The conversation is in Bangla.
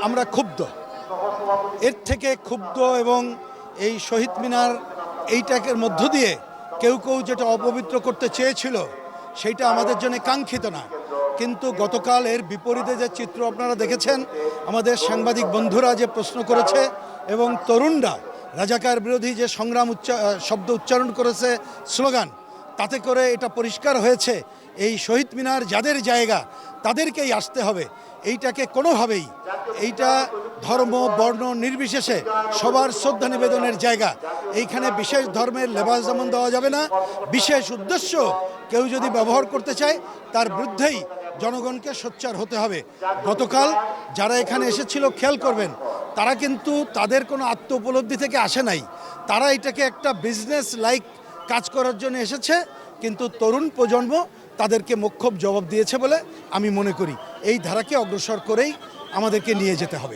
আমরা ক্ষুব্ধ, এর থেকে ক্ষুব্ধ। এবং এই শহীদ মিনার এইটাকের মধ্য দিয়ে কেউ কেউ যেটা অপবিত্র করতে চেয়েছিল সেইটা আমাদের জন্য কাঙ্ক্ষিত না। কিন্তু গতকাল এর বিপরীতে যে চিত্র আপনারা দেখেছেন, আমাদের সাংবাদিক বন্ধুরা যে প্রশ্ন করেছে এবং তরুণরা রাজাকার বিরোধী যে সংগ্রাম শব্দ উচ্চারণ করেছে, স্লোগান, তাতে করে এটা পরিষ্কার হয়েছে এই শহীদ মিনার যাদের জায়গা তাদেরকেই আসতে হবে। এইটাকে কোনোভাবেই, এইটা ধর্ম বর্ণ নির্বিশেষে সবার শ্রদ্ধা নিবেদনের জায়গা। এইখানে বিশেষ ধর্মের লেবাস যেমন দেওয়া যাবে না, বিশেষ উদ্দেশ্য কেউ যদি ব্যবহার করতে চায় তার বিরুদ্ধেই জনগণকে সোচ্চার হতে হবে। গতকাল যারা এখানে এসেছিল খেয়াল করবেন, তারা কিন্তু তাদের কোনো আত্ম উপলব্ধি থেকে আসে নাই, তারা এটাকে একটা বিজনেস লাইক কাজ করার জন্য এসেছে। কিন্তু তরুণ প্রজন্ম তাদেরকে মোক্ষম জবাব দিয়েছে বলে আমি মনে করি। এই ধারাকে অগ্রসর করেই আমাদেরকে নিয়ে যেতে হবে।